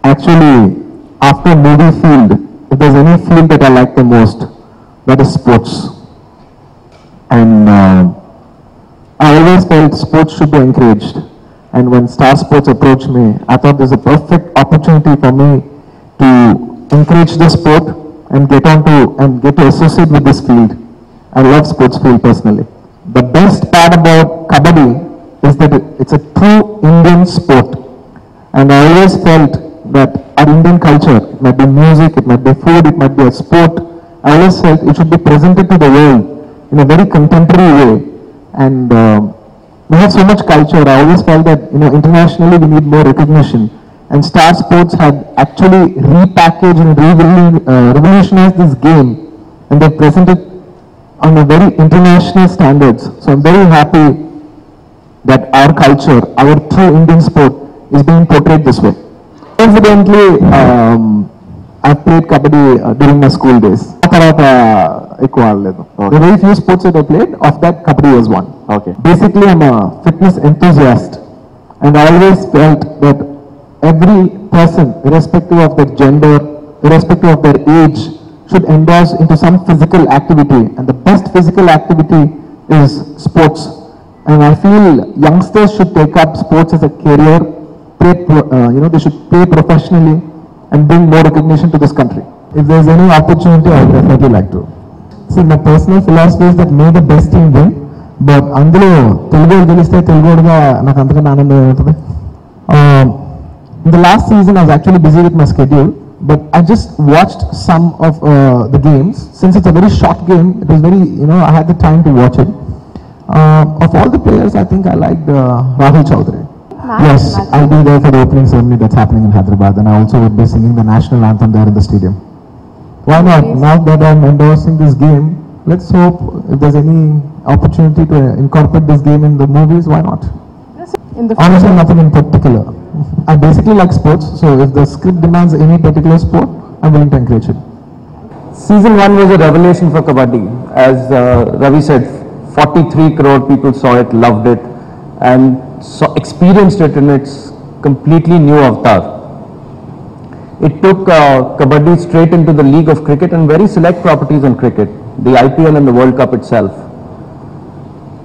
Actually, after movie field, if there's any field that I like the most, that is sports. And I always felt sports should be encouraged. And when Star Sports approached me, I thought there's a perfect opportunity for me to encourage the sport and get to associate with this field. I love sports field personally. The best part about Kabaddi is that it's a true Indian sport. And I always felt that our Indian culture, it might be music, it might be food, it might be a sport, I always felt it should be presented to the world in a very contemporary way. And we have so much culture. I always felt that internationally we need more recognition. And Star Sports had actually repackaged and revolutionized this game, and they presented on a very international standards. So I'm very happy that our culture, our true Indian sport, is being portrayed this way. Incidentally, I played Kabaddi during my school days. The very few sports that I played, of that Kabaddi was one. Okay. Basically, I'm a fitness enthusiast, and I always felt that every person, irrespective of their gender, irrespective of their age, should endorse into some physical activity, and the best physical activity is sports. And I feel youngsters should take up sports as a career, they should play professionally and bring more recognition to this country. If there's any opportunity, I would definitely like to. See, my personal philosophy is that may the best team win, but అందులో తెలుగు గెలిస్తే తెలుగుగా నాకు అంతకన్నా ఆనందం అవుతుంది. In the last season, I was actually busy with my schedule, but I just watched some of the games. Since it's a very short game, it was very, I had the time to watch it. Of all the players, I think I liked Rahul Chaudhary. Yes, I'll be there for the opening ceremony that's happening in Hyderabad, and I also will be singing the national anthem there in the stadium. Why not? Now that I'm endorsing this game, let's hope if there's any opportunity to incorporate this game in the movies, why not? Honestly, nothing in particular. I basically like sports, so if the script demands any particular sport, I'm willing to encourage it. Season 1 was a revelation for Kabaddi. As Ravi said, 43 crore people saw it, loved it, and experienced it in its completely new avatar. It took Kabaddi straight into the League of Cricket and very select properties on cricket, the IPL and the World Cup itself.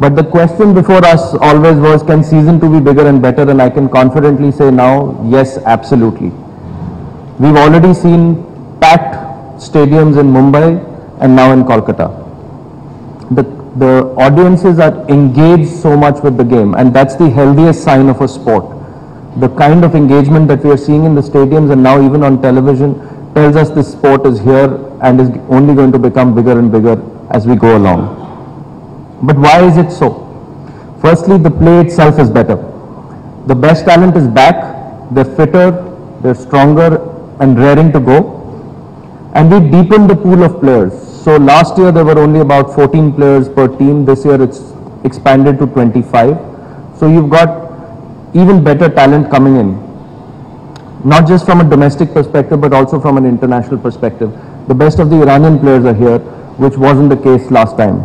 But the question before us always was, can season 2 be bigger and better? And I can confidently say now, yes, absolutely. We've already seen packed stadiums in Mumbai and now in Kolkata. The audiences are engaged so much with the game, and that's the healthiest sign of a sport. The kind of engagement that we are seeing in the stadiums and now even on television tells us this sport is here and is only going to become bigger and bigger as we go along. But why is it so? Firstly, the play itself is better. The best talent is back, they're fitter, they're stronger and raring to go. And we deepened the pool of players. So last year there were only about 14 players per team. This year it's expanded to 25. So you've got even better talent coming in. Not just from a domestic perspective, but also from an international perspective. The best of the Iranian players are here, which wasn't the case last time.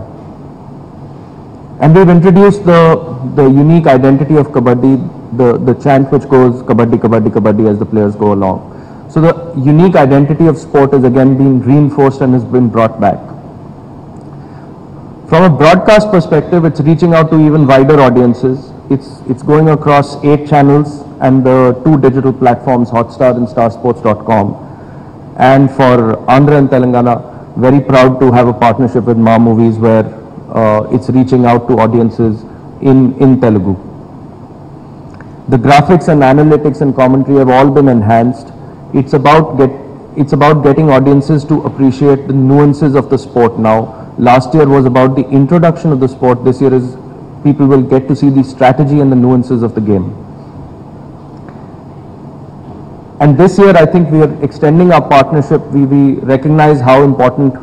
And we've introduced the unique identity of Kabaddi, the chant which goes Kabaddi, Kabaddi, Kabaddi as the players go along. So the unique identity of sport is again being reinforced and has been brought back. From a broadcast perspective, it's reaching out to even wider audiences. It's going across 8 channels and the 2 digital platforms, Hotstar and starsports.com. And for Andhra and Telangana, very proud to have a partnership with Ma Movies where it's reaching out to audiences in Telugu. The graphics and analytics and commentary have all been enhanced. It's about getting audiences to appreciate the nuances of the sport now. Last year was about the introduction of the sport. This year is people will get to see the strategy and the nuances of the game. And this year I think we are extending our partnership. We recognize how important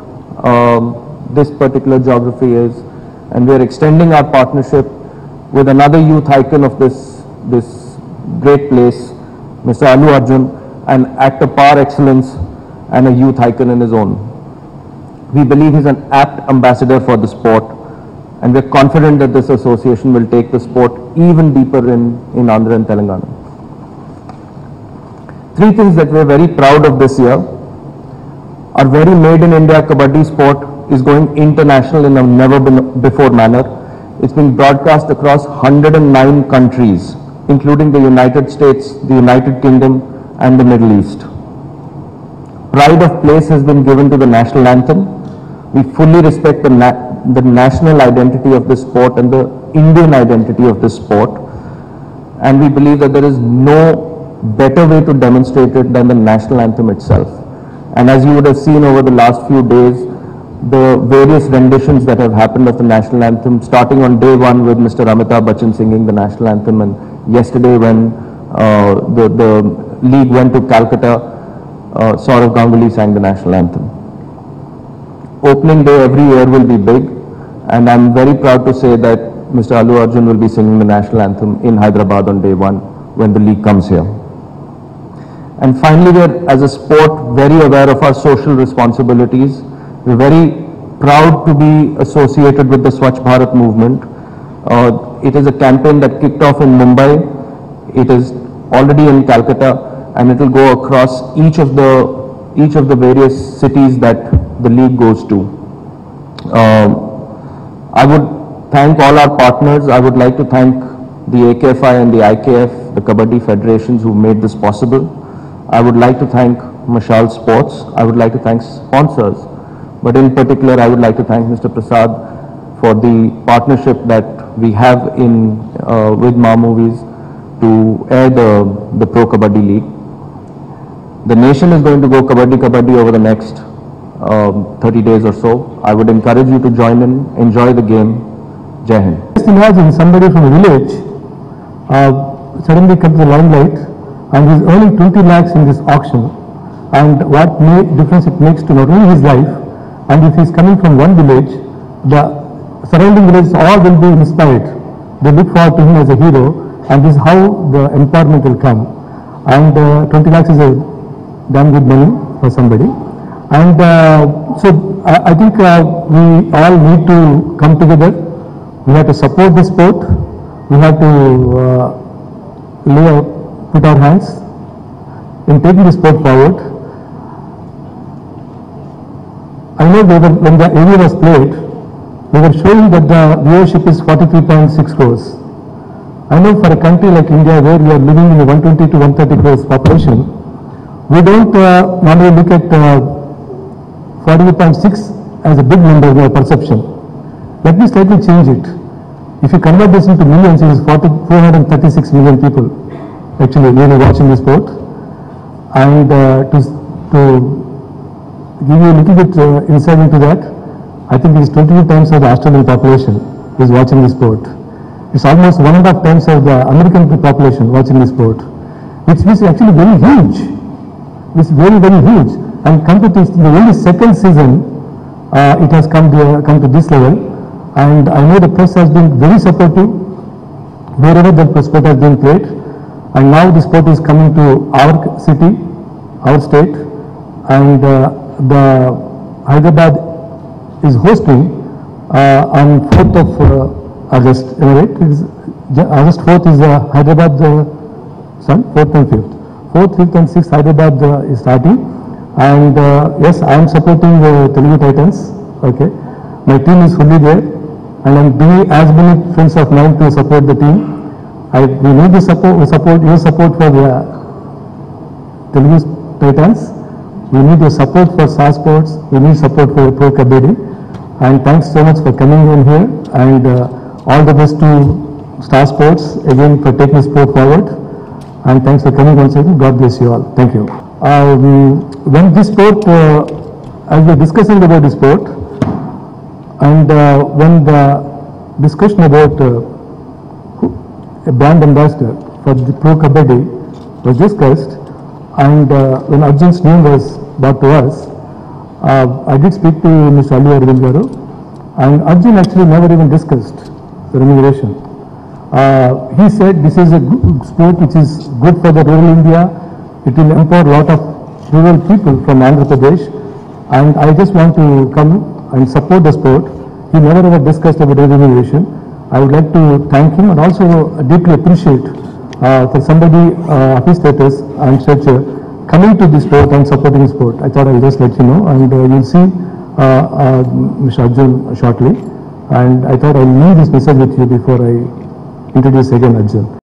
this particular geography is, and we are extending our partnership with another youth icon of this great place, Mr. Allu Arjun, an actor par excellence and a youth icon in his own. We believe he's an apt ambassador for the sport, and we're confident that this association will take the sport even deeper in Andhra and Telangana. Three things that we're very proud of this year. Our very made in India Kabaddi sport is going international in a never before manner. It's been broadcast across 109 countries, including the United States, the United Kingdom and the Middle East. Pride of place has been given to the national anthem. We fully respect the national identity of this sport and the Indian identity of this sport. And we believe that there is no better way to demonstrate it than the national anthem itself. And as you would have seen over the last few days, the various renditions that have happened of the national anthem, starting on day one with Mr. Amitabh Bachchan singing the national anthem, and yesterday when the league went to Calcutta, Saurav Ganguly sang the national anthem. Opening day every year will be big, and I'm very proud to say that Mr. Allu Arjun will be singing the national anthem in Hyderabad on day one when the league comes here. And finally, we're as a sport very aware of our social responsibilities. We're very proud to be associated with the Swachh Bharat movement. It is a campaign that kicked off in Mumbai. It is already in Calcutta, and it will go across each of the various cities that the league goes to. I would thank all our partners. I would like to thank the AKFI and the IKF, the Kabaddi federations who made this possible. I would like to thank Mashal Sports. I would like to thank sponsors. But in particular, I would like to thank Mr. Prasad for the partnership that we have with Ma Movies to air the Pro Kabaddi League. The nation is going to go Kabaddi over the next 30 days or so. I would encourage you to join in, enjoy the game. Jai Hind. Just imagine somebody from a village suddenly comes to the limelight and is earning 20 lakhs in this auction, and what difference it makes to not only his life, and if he is coming from one village, the surrounding villages all will be inspired. They look forward to him as a hero, and this is how the empowerment will come. And 20 lakhs is a damn good money for somebody. And so I think we all need to come together. We have to support this sport. We have to put our hands in taking the sport forward. I know when the area was played, we were showing that the viewership is 43.6 crores. I know for a country like India, where we are living in a 120 to 130 crores population, we don't normally look at 48.6 as a big number in our perception. Let me slightly change it. If you convert this into millions, it is 436 million people actually really watching the sport. And to give you a little bit insight into that, I think it is 22 times of the Australian population is watching the sport. It's almost 1.5 times of the American population watching the sport. Which is actually very huge. It's very, very huge. And come to this, the only second season, it has come to this level. And I know the press has been very supportive wherever the sport has been played. And now the sport is coming to our city, our state, and the Hyderabad is hosting on 4th of August. August 4th is Hyderabad, 4th and 5th. 4th, 5th and 6th Hyderabad is starting. And yes, I am supporting the Telugu Titans. Okay, my team is fully there, and I'm bringing as many friends of mine to support the team. We need the support, your support for the Telugu Titans. We need your support for Star Sports. We need support for Pro Kabaddi. And thanks so much for coming in here. And all the best to Star Sports again for taking the sport forward. And thanks for coming once again. God bless you all. Thank you. When this sport, as we are discussing about the sport, and when the discussion about a brand ambassador for the Pro Kabaddi was discussed, and when Arjun's name was brought to us, I did speak to Mr. Allu Arjun garu, and Arjun actually never even discussed the remuneration. He said this is a good sport which is good for the rural India. It will empower a lot of rural people from Andhra Pradesh, and I just want to come and support the sport. He never ever discussed about remuneration. I would like to thank him and also deeply appreciate for somebody of his status and stature coming to the sport and supporting sport. I thought I'll just let you know, and you'll see Mr. Arjun shortly. And I thought I'll leave this message with you before I introduce again Arjun.